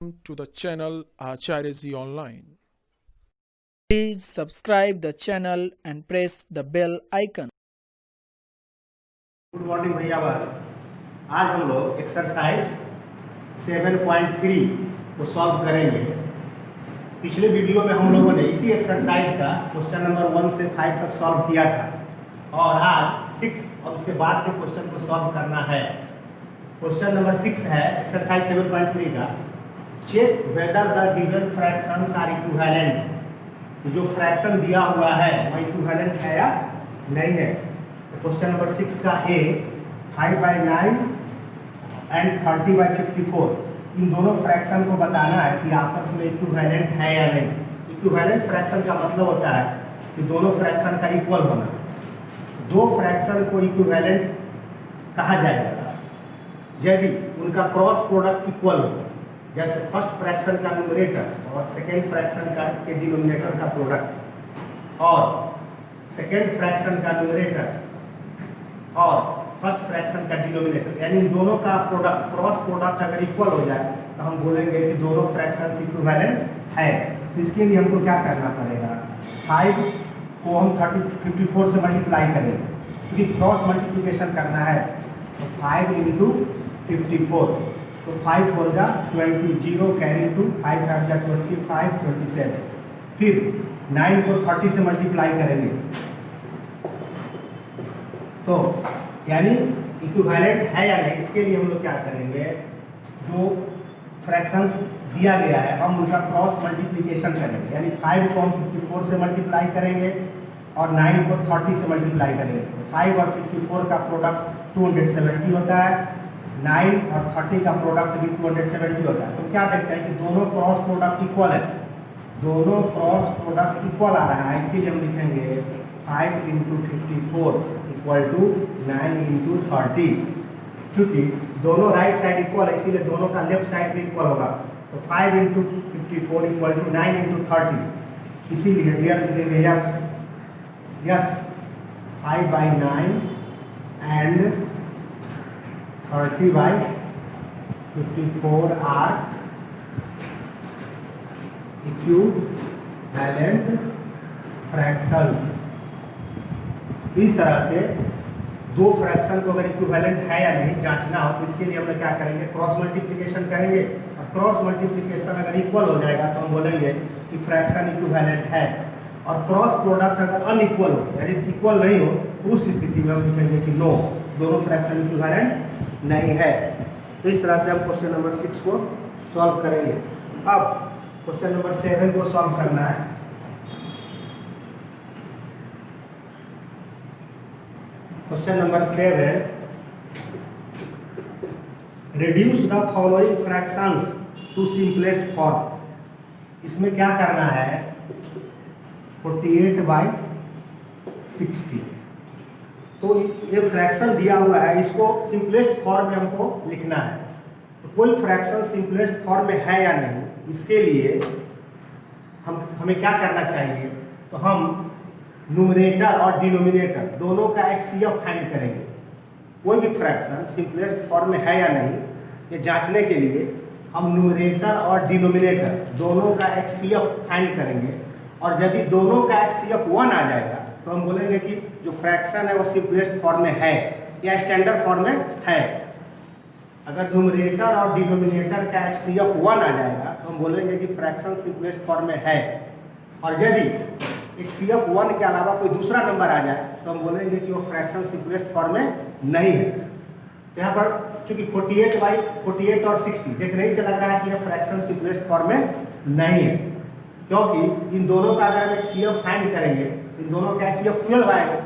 To the channel Acharya Online. Please subscribe the channel and press the bell icon. Good morning भैया बहन। आज हम लोग exercise 7.3 को सॉल्व करेंगे। पिछले वीडियो में हम लोगों ने इसी एक्सरसाइज का क्वेश्चन नंबर 1 से 5 तक सॉल्व किया था और आज 6 और उसके बाद के क्वेश्चन को सॉल्व करना है। क्वेश्चन नंबर 6 है एक्सरसाइज 7.3 का, check whether the given fractions are equivalent. जो फ्रैक्शन दिया हुआ है वह इक्विवेलेंट है या नहीं है। क्वेश्चन नंबर 6 का ए 5/9 एंड 30/54, इन दोनों फ्रैक्शन को बताना है कि आपस में इक्विवेलेंट है या नहीं। इक्विवेलेंट फ्रैक्शन का मतलब होता है कि दोनों फ्रैक्शन का इक्वल होना। दो फ्रैक्शन को इक्विवेलेंट कहा जाएगा यदि उनका क्रॉस प्रोडक्ट इक्वल हो, जैसे फर्स्ट फ्रैक्शन का न्यूमरेटर और सेकेंड फ्रैक्शन का के डिनोमिनेटर का प्रोडक्ट, और सेकेंड फ्रैक्शन का न्यूमरेटर और फर्स्ट फ्रैक्शन का डिनोमिनेटर, यानी इन दोनों का प्रोडक्ट क्रॉस प्रोडक्ट अगर इक्वल हो जाए तो हम बोलेंगे कि दोनों फ्रैक्शन इक्विवेलेंट है। तो इसके लिए हमको क्या करना पड़ेगा, 5 को हम 54 से मल्टीप्लाई करेंगे क्योंकि क्रॉस मल्टीप्लिकेशन करना है। तो 5 × 54, तो 5 4 जा 20, 0 कैरी 2, 5 5 जा 25, 27। फिर 9 को 30 से मल्टीप्लाई करेंगे तो यानी इक्विवेलेंट है या नहीं। इसके लिए हम लोग क्या करेंगे, जो फ्रैक्शंस दिया गया है हम उनका क्रॉस मल्टीप्लिकेशन करेंगे, यानी 5 को हम 54 से मल्टीप्लाई करेंगे और 9 को 30 से मल्टीप्लाई करेंगे। 5 और 54 का प्रोडक्ट 270 होता है, 9 और 30 का प्रोडक्ट भी 270 होता है। तो क्या देखते हैं कि दोनों क्रॉस प्रोडक्ट इक्वल है, दोनों क्रॉस प्रोडक्ट इक्वल आ रहा है। इसीलिए हम लिखेंगे 5 × 54 इक्वल टू 9 × 30, क्योंकि दोनों राइट साइड इक्वल है इसीलिए दोनों का लेफ्ट साइड भी इक्वल होगा। तो 5 × 54 इक्वल टू 9 × 30, इसीलिए क्लियर लिखेंगे yes yes 5/9 and 30/54 are equivalent fractions. इस तरह से दो फ्रैक्शन को अगर इक्विवेलेंट है या नहीं जांचना हो तो इसके लिए हम लोग क्या करेंगे, क्रॉस मल्टीप्लिकेशन करेंगे। और क्रॉस मल्टीप्लिकेशन अगर इक्वल हो जाएगा तो हम बोलेंगे कि फ्रैक्शन इक्विवेलेंट है। और क्रॉस प्रोडक्ट अगर अनइक्वल हो यानी इक्वल नहीं हो तो उस स्थिति में हम लिखेंगे कि नो, दोनों फ्रैक्शन इक्विवेलेंट नहीं है। तो इस तरह से हम क्वेश्चन नंबर 6 को सॉल्व करेंगे। अब क्वेश्चन नंबर 7 को सॉल्व करना है। Question number 7, reduce the following fractions to simplest form. इसमें क्या करना है, 48/60। तो ये फ्रैक्शन दिया हुआ है, इसको सिंपलेस्ट फॉर्म में हमको लिखना है। तो कोई फ्रैक्शन सिंपलेस्ट फॉर्म में है या नहीं, इसके लिए हमें क्या करना चाहिए, तो हम न्यूमरेटर और डिनोमिनेटर दोनों का HCF फाइंड करेंगे। कोई भी फ्रैक्शन सिंपलेस्ट फॉर्म में है या नहीं ये जांचने के लिए हम न्यूमरेटर और डिनोमिनेटर दोनों का HCF फाइंड करेंगे। और यदि दोनों का HCF 1 आ जाएगा तो हम बोलेंगे कि जो फ्रैक्शन है वो सिंपलेस्ट फॉर्म में है या स्टैंडर्ड फॉर्म में है। अगर न्यूमरेटर और डिनोमिनेटर का HCF 1 आ जाएगा तो हम बोलेंगे कि फ्रैक्शन सिंपलेस्ट फॉर्म में है। और यदि HCF 1 के अलावा कोई दूसरा नंबर आ जाए तो हम बोलेंगे कि वो फ्रैक्शन सिंपलेस्ट फॉर्म में नहीं है। तो यहाँ पर चूंकि 48/48 और 60 देखने से लग रहा है कि यह फ्रैक्शन सिंपलेस्ट फॉर्म में नहीं है, क्योंकि इन दोनों का अगर हम HCF फाइंड करेंगे इन दोनों का HCF 12 आएगा,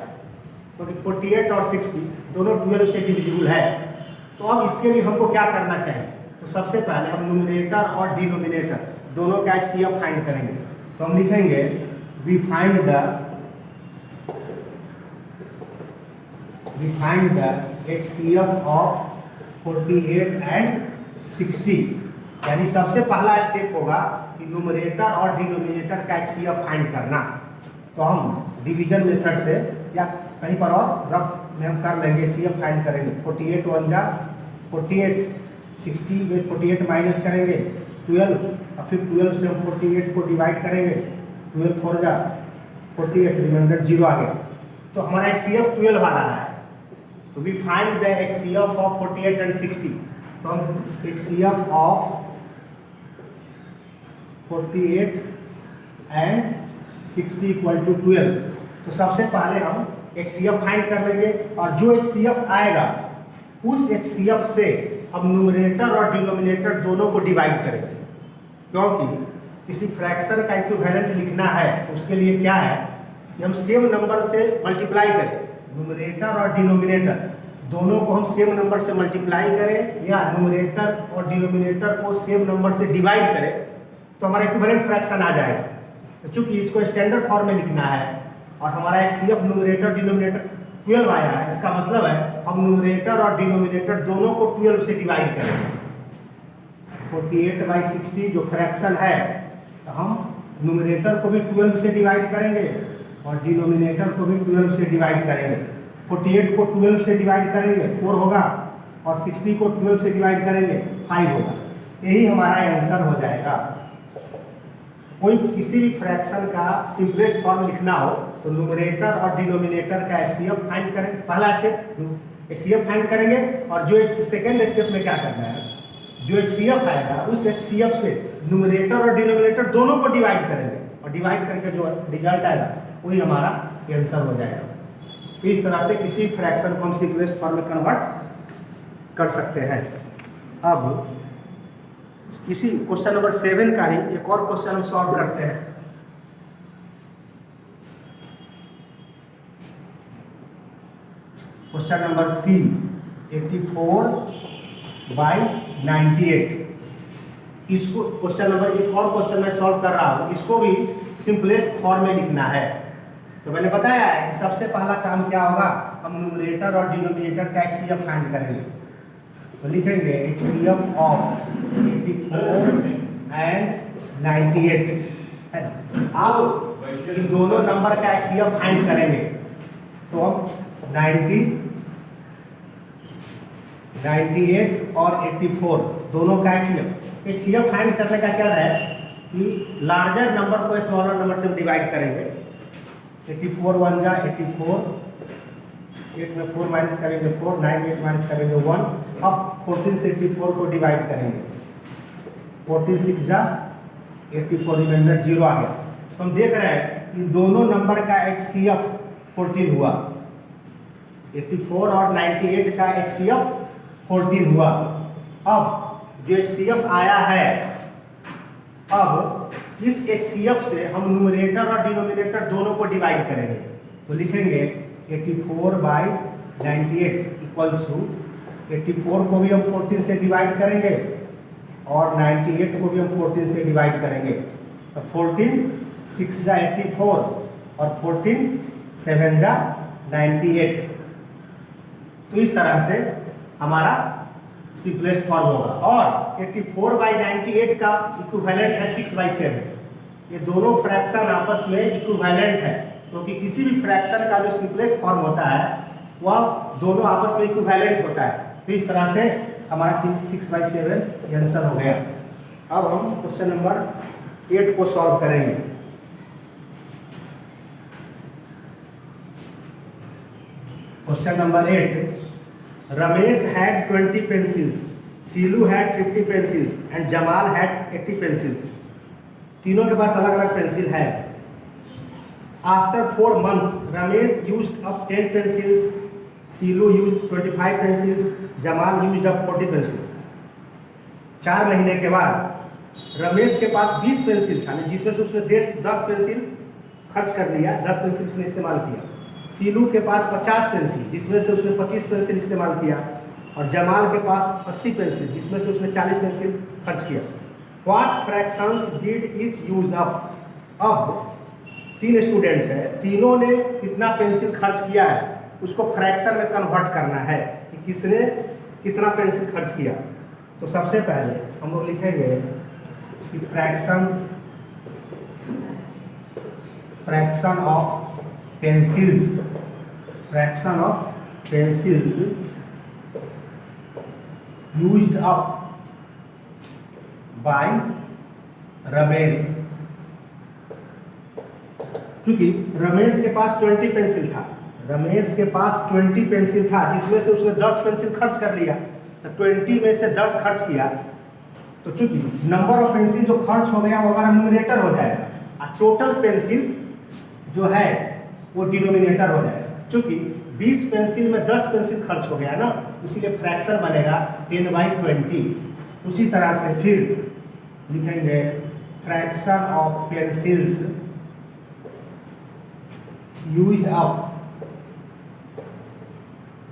क्योंकि 48 और 60 दोनों 12 से डिविजिबल है। तो अब इसके लिए हमको क्या करना चाहिए, तो सबसे पहले हम न्यूमरेटर और डिनोमिनेटर दोनों का HCF फाइंड करेंगे। तो हम लिखेंगे we find the HCF of 48 and 60। यानी सबसे पहला स्टेप होगा कि न्यूमरेटर और डिनोमिनेटर का HCF फाइंड करना। तो हम डिवीजन मेथड से या कहीं पर और रफ में हम कर लेंगे, HCF फाइंड करेंगे। 48 1 जा 48, 60 में 48 माइनस करेंगे 12, और फिर 12 से हम 48 को डिवाइड करेंगे, 12 4 जा 48, रिमाइंडर 0 आ गया। तो हमारा HCF 12 आ रहा है। तो we find the HCF of 48 and 60। तो हम HCF of 48 and 60 equal to 12। तो सबसे पहले हम HCF फाइंड कर लेंगे, और जो HCF आएगा उस HCF से हम न्यूमरेटर और डिनोमिनेटर दोनों को डिवाइड करेंगे, क्योंकि किसी फ्रैक्शन का इक्विवेलेंट लिखना है उसके लिए क्या है कि हम सेम नंबर से मल्टीप्लाई करें, न्यूमरेटर और डिनोमिनेटर दोनों को हम सेम नंबर से मल्टीप्लाई करें, या न्यूमरेटर और डिनोमिनेटर को सेम नंबर से डिवाइड करें, तो हमारा इक्विवेलेंट फ्रैक्शन आ जाएगा। तो चूंकि इसको स्टैंडर्ड फॉर्म में लिखना है और हमारा HCF न्यूमरेटर डिनोमिनेटर 12 आया है, इसका मतलब है हम न्यूमरेटर और डिनोमिनेटर दोनों को 12 से डिवाइड करेंगे। 48/60 जो फ्रैक्शन है, तो हम न्यूमरेटर को भी 12 से डिवाइड करेंगे और डिनोमिनेटर को भी 12 से डिवाइड करेंगे। 48 को 12 से डिवाइड करेंगे 4 होगा, और 60 को 12 से डिवाइड करेंगे 5 होगा। यही हमारा आंसर हो जाएगा। कोई किसी भी फ्रैक्शन का सिंपलेस्ट फॉर्म लिखना हो तो न्यूमरेटर और डिनोमिनेटर का HCF फाइंड करें, पहला स्टेप HCF फाइंड करेंगे, और जो सेकंड स्टेप में क्या करना है, जो HCF आएगा उस HCF से न्यूमरेटर और डिनोमिनेटर दोनों को डिवाइड करेंगे, और डिवाइड करके जो रिजल्ट आएगा वही हमारा आंसर हो जाएगा। तो इस तरह से किसी फ्रैक्शन को हम सिंपलेस्ट फॉर्म में कन्वर्ट कर सकते हैं। अब इसी क्वेश्चन नंबर 7 का ही एक और क्वेश्चन हम सॉल्व करते हैं। Question number C 84/98। इसको क्वेश्चन नंबर एक और क्वेश्चन मैं सॉल्व कर रहा हूँ, इसको भी सिंपलेस्ट फॉर्म में लिखना है। तो मैंने बताया है कि सबसे पहला काम क्या होगा, हम न्यूमरेटर और डिनोमिनेटर का HCF फाइंड करेंगे। तो लिखेंगे HCF ऑफ 84 एंड 98 है। अब इन दोनों नंबर का HCF फाइंड करेंगे, तो हम 98 और 84 दोनों का HCF फाइंड करने का क्या है कि लार्जर नंबर को स्मॉलर नंबर से डिवाइड करेंगे। 84 1 जा 84, 8 में 4 माइनस करेंगे 4, 9 8 माइनस करेंगे 1। अब 14 से 84 को डिवाइड करेंगे, 14 6 जा 84, रिमाइंडर 0 आ गया। तो हम देख रहे हैं इन दोनों नंबर का HCF 14 हुआ, 84 और 98 का HCF 14 हुआ। अब जो HCF आया है, अब इस HCF से हम न्यूमरेटर और डिनोमिनेटर दोनों को डिवाइड करेंगे। तो लिखेंगे 84/98 इक्वल्स टू 84 को भी हम 14 से डिवाइड करेंगे और 98 को भी हम 14 से डिवाइड करेंगे। तो 14 6 जा 84 और 14 7 जा 98। तो इस तरह से हमारा सिंपलेस्ट फॉर्म होगा। और 84/98 का इक्विवेलेंट है 6/7। ये दोनों फ्रैक्शन आपस में इक्विवेलेंट है, क्योंकि किसी भी फ्रैक्शन का जो सिंपलेस्ट फॉर्म होता है वह दोनों आपस में इक्विवेलेंट होता है। तो इस तरह से हमारा 6/7 आंसर हो गया। अब हम क्वेश्चन नंबर 8 को सॉल्व करेंगे। Question number 8, Ramesh had 20 pencils, Sheelu had 50 pencils and Jamal had 80 pencils. तीनों के पास अलग अलग पेंसिल है। After 4 months, Ramesh used up 10 pencils, Sheelu used 25 pencils, Jamal used up 40 pencils. 4 महीने के बाद रमेश के पास 20 पेंसिल था, जिसमें से उसने 10 पेंसिल खर्च कर लिया, 10 पेंसिल उसने इस्तेमाल किया। सीलू के पास 50 पेंसिल, जिसमें से उसने 25 पेंसिल इस्तेमाल किया, और जमाल के पास 80 पेंसिल, जिसमें से उसने 40 पेंसिल खर्च किया। What fractions did each use up? अब 3 स्टूडेंट्स हैं, तीनों ने कितना पेंसिल खर्च किया है उसको फ्रैक्शन में कन्वर्ट करना है कि किसने कितना पेंसिल खर्च किया। तो सबसे पहले हम लोग लिखेंगे कि fraction of pencils used up by Ramesh. क्योंकि रमेश के पास 20 पेंसिल था, रमेश के पास 20 पेंसिल था, जिसमें से उसने 10 पेंसिल खर्च कर लिया, तो 20 में से 10 खर्च किया, तो चूंकि नंबर ऑफ पेंसिल जो खर्च हो गया वो हमारा न्यूमरेटर हो जाएगा, और टोटल पेंसिल जो है वो डिनोमिनेटर हो जाएगा। चूंकि 20 पेंसिल में 10 पेंसिल खर्च हो गया ना, इसीलिए फ्रैक्शन बनेगा 10/20। उसी तरह से फिर लिखेंगे fraction of pencils used up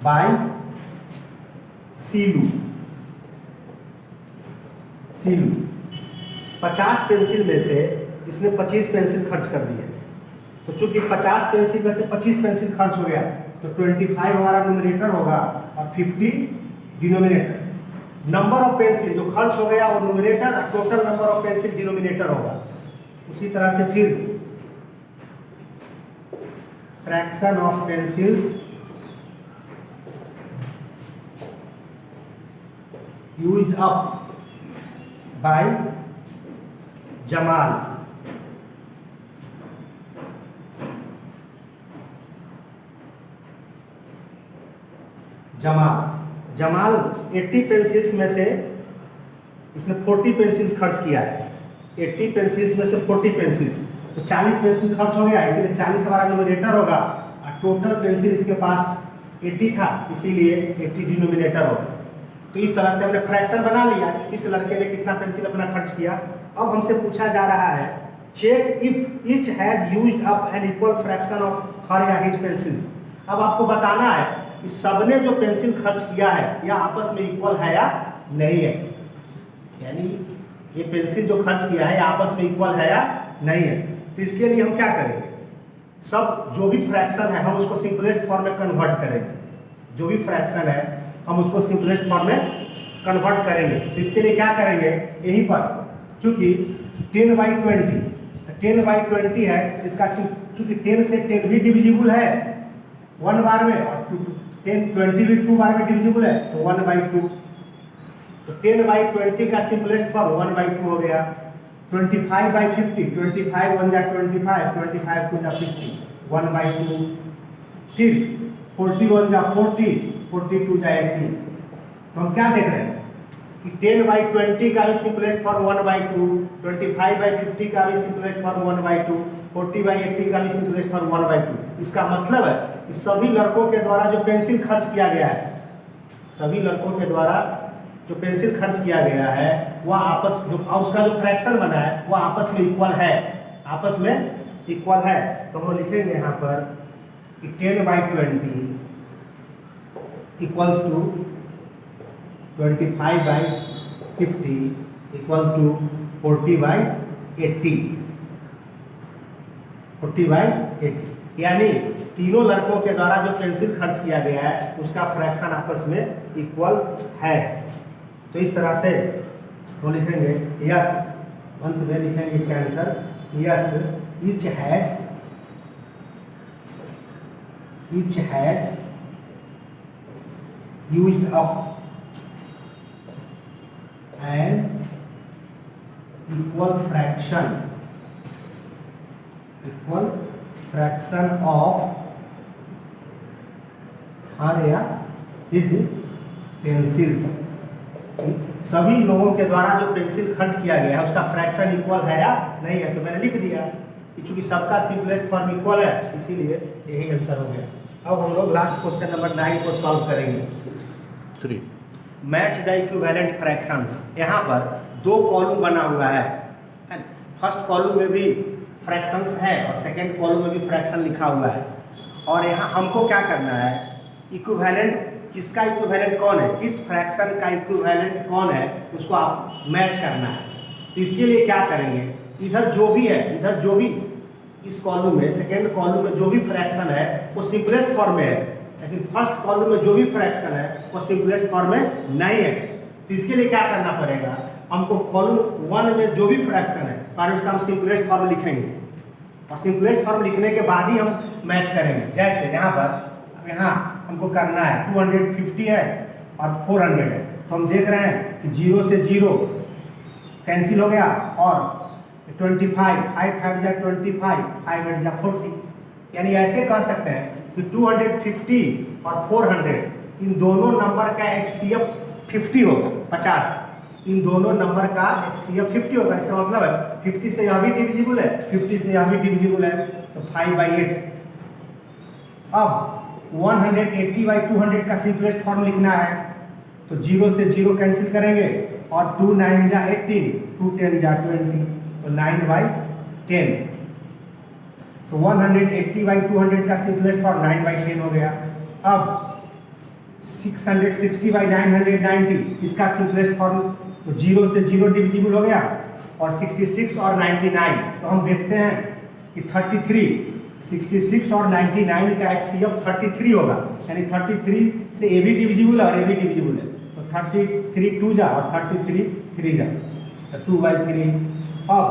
by Seelu. 50 pencil में से इसने 25 पेंसिल खर्च कर दिए, तो चूंकि 50 पेंसिल में से 25 पेंसिल खर्च हो गया, तो 25 हमारा न्यूमरेटर होगा और 50 डिनोमिनेटर। नंबर ऑफ पेंसिल जो खर्च हो गया वो न्यूमरेटर और total number of pencil denominator होगा। उसी तरह से फिर fraction of pencils used up bye Jamal. Jamal 80 pencils में से इसने 40 पेंसिल्स खर्च किया है। 80 पेंसिल्स में से 40 पेंसिल्स, तो 40 पेंसिल खर्च हो गया, इसीलिए 40 हमारा न्यूमरेटर होगा, और टोटल पेंसिल इसके पास 80 था, इसीलिए 80 डिनोमिनेटर होगा। तो इस तरह से हमने फ्रैक्शन बना लिया, इस लड़के ने कितना पेंसिल अपना खर्च किया। अब हमसे पूछा जा रहा है check if each has used up an equal fraction of her या हिज पेंसिल्स। अब आपको बताना है कि सबने जो पेंसिल खर्च किया है यह आपस में इक्वल है या नहीं है, यानी ये पेंसिल जो खर्च किया है आपस में इक्वल है या नहीं है। तो इसके लिए हम क्या करेंगे, सब जो भी फ्रैक्शन है हम उसको सिंपलेस्ट फॉर्म में कन्वर्ट करेंगे। जो भी फ्रैक्शन है हम उसको सिंपलेस्ट फॉर्म में कन्वर्ट करेंगे। तो इसके लिए क्या करेंगे, यहीं पर चूंकि 10/20 10/20 है, इसका चूंकि 10 से 10 भी डिविजिबल है 1 बार में, और 20 भी 2 बार में डिविजिबल है, तो 1/2। तो 10/20 का सिंपलेस्ट फॉर्म 1/2 हो गया। 25/50 25 1 जा 25, 25 2 जा 50, 1/2। फिर 41 जा 40, 42 जा 80। तो हम क्या देख रहे हैं कि 10/20 का भी सिंपलेस्ट फॉर्म 1/2, 25/50 का भी सिंपलेस्ट फॉर्म 1/2, 40/80 का भी सिंपलेस्ट फॉर्म 1/2। इसका मतलब है कि सभी लड़कों के द्वारा जो पेंसिल खर्च किया गया है, सभी लड़कों के द्वारा जो पेंसिल खर्च किया गया है वह आपस जो उसका जो फ्रैक्शन बना है वह आपस में इक्वल है, आपस में इक्वल है। तो हम लिखेंगे यहाँ पर कि 10/20 इक्वल्स टू 25/50 इक्वल टू 40/80, 40/80, यानी तीनों लड़कों के द्वारा जो पेंसिल खर्च किया गया है उसका फ्रैक्शन आपस में इक्वल है। तो इस तरह से हम लिखेंगे यस, अंत में लिखेंगे इसका answer yes, each has used up an equal fraction of her या हिज पेंसिल्स। सभी लोगों के द्वारा जो पेंसिल खर्च किया गया है उसका फ्रैक्शन इक्वल है या नहीं है। तो मैंने लिख दिया कि चूंकि सबका सिंपलेस्ट फॉर्म इक्वल है इसीलिए यही आंसर हो गया। अब हम लोग लास्ट क्वेश्चन नंबर 9 को सॉल्व करेंगे। 3. Match the equivalent fractions. यहाँ पर 2 कॉलम बना हुआ है। फर्स्ट कॉलम में भी फ्रैक्शंस है और सेकंड कॉलम में भी फ्रैक्शन लिखा हुआ है, और यहाँ हमको क्या करना है, इक्विवेलेंट किसका इक्विवेलेंट कौन है, किस फ्रैक्शन का इक्विवेलेंट कौन है उसको आप मैच करना है। तो इसके लिए क्या करेंगे, इधर जो भी है, इधर जो भी इस कॉलम में सेकंड कॉलम में जो भी फ्रैक्शन है वो सिंपलेस्ट फॉर्म में है, लेकिन फर्स्ट कॉलम में जो भी फ्रैक्शन है वो सिंपलेस्ट फॉर्म में नहीं है। तो इसके लिए क्या करना पड़ेगा, हमको कॉलम 1 में जो भी फ्रैक्शन है पर उसका हम सिंपलेस्ट फॉर्म लिखेंगे, और सिंपलेस्ट फॉर्म लिखने के बाद ही हम मैच करेंगे। जैसे यहाँ पर यहाँ हमको करना है 250 है और 400 है, तो हम देख रहे हैं कि 0 से 0 कैंसिल हो गया, और 25, 5 5 जा 25, 5 8 जा 40। यानी ऐसे कह सकते हैं कि 250 और 400 इन दोनों नंबर का HCF 50 होगा, 50। इन दोनों नंबर का HCF 50 होगा। इसका मतलब है 50 से यह भी डिविजिबल है, 50 से यह भी डिविजिबल है, तो 5/8। अब 180/200 का सिंपलेस्ट फॉर्म लिखना है, तो 0 से 0 कैंसिल करेंगे, और 2 9 जा 18, 2 10 जा 20, तो 9/10। तो 180/200 का सिंपलेस्ट फॉर्म 9/10 हो गया। अब 660/990 इसका सिंपलेस्ट फॉर्म, तो 0 से 0 डिविजिबल हो गया, और 66 और 99, तो हम देखते हैं कि 33, 66 और 99 का HCF 33 होगा, यानी 33 से A भी डिविजिबल है और A भी डिविजिबल है, तो 33 2 जा और 33 3 जा, तो 2/3। अब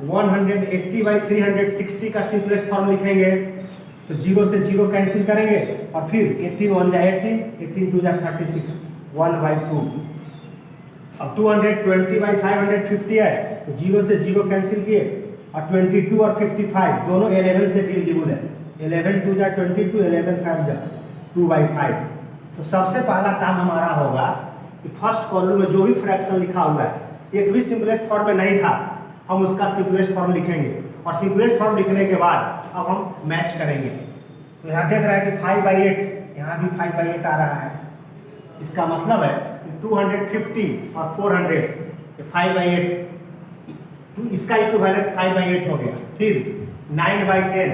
180/360 का सिंपलेस्ट फॉर्म लिखेंगे, तो 0 से 0 कैंसिल करेंगे, और फिर 18 1 जा 18, 18 2 जा 36, 1/2। अब 220/550 है, तो 0 से 0 कैंसिल किए, और 22 और 55 दोनों 11 से डिविजिबल है, 11 2 जा 22, 11 5 जा 2/5। तो सबसे पहला काम हमारा होगा कि फर्स्ट कॉलम में जो भी फ्रैक्शन लिखा हुआ है, एक भी सिंपलेस्ट फॉर्म में नहीं था, हम उसका सिंपलेस्ट फॉर्म लिखेंगे, और सिंपलेस्ट फॉर्म लिखने के बाद अब हम मैच करेंगे। तो यहाँ देख रहा है कि 5/8, यहाँ भी 5/8 आ रहा है। इसका मतलब है 250 और 400 5/8, तो इसका इक्विवेलेंट 5/8 हो गया। फिर 9/10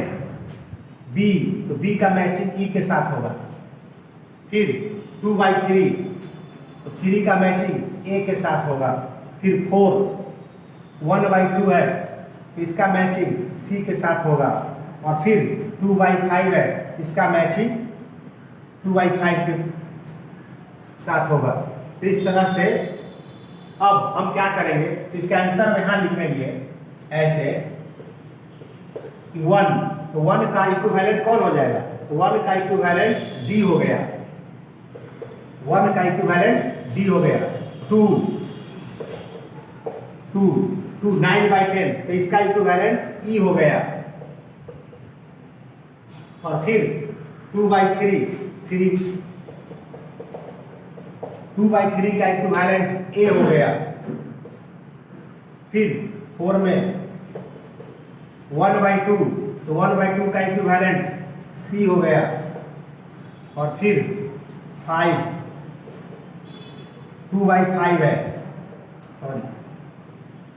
B, तो B का मैचिंग E के साथ होगा। फिर 2/3, तो 3 का मैचिंग A के साथ होगा। फिर 4, 1/2 है, तो इसका मैचिंग C के साथ होगा। और फिर 2/5 है, इसका मैचिंग 2/5 के साथ होगा। तो इस तरह से अब हम क्या करेंगे, तो इसका आंसर में यहाँ लिखेंगे ऐसे 1, तो 1 का इक्विवेलेंट कौन हो जाएगा, तो 1 का इक्विवेलेंट D हो गया, 1 का इक्विवेलेंट D हो गया। 2 9/10, तो इसका इक्विवेलेंट E हो गया। और फिर 2/3, 2/3 का इक्विवेलेंट A हो गया। फिर 4 में 1/2, तो 1/2 का इक्विवेलेंट C हो गया। और फिर 5, 2/5 है, सॉरी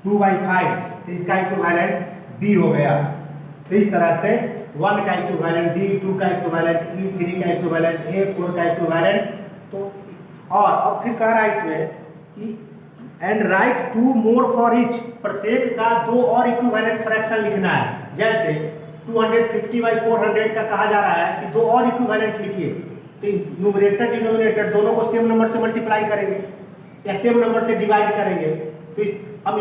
2/5, तो इसका इक्विवेलेंट B हो गया। तो इस तरह से 1 का इक्विवेलेंट D, 2 का इक्विवेलेंट E, 3 का इक्विवेलेंट A, 4 का इक्विवेलेंट, तो और अब फिर कह रहा है इसमें कि and right 2 more for each, प्रत्येक का 2 और इक्विवेलेंट फ्रैक्शन लिखना है। जैसे 250/400 का कहा जा रहा है कि 2 और इक्विवेलेंट लिखिए, तो न्यूमरेटर डिनोमिनेटर दोनों को सेम नंबर से मल्टीप्लाई करेंगे या सेम नंबर से डिवाइड करेंगे, तो हम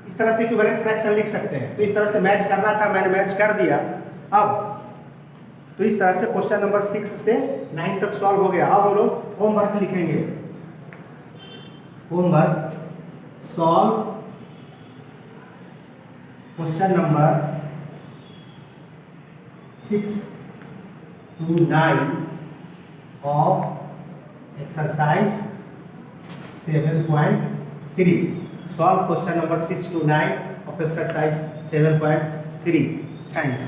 इस तरह से इक्विवेलेंट फ्रैक्शन लिख सकते हैं। तो इस तरह से मैच करना था, मैंने मैच कर दिया। अब तो इस तरह से क्वेश्चन नंबर 6 से 9 तक सॉल्व हो गया। अब हम लोग होमवर्क लिखेंगे। Homework, solve question number 6 to 9 of exercise 7.3. Solve question number 6 to 9 of exercise 7.3. Thanks.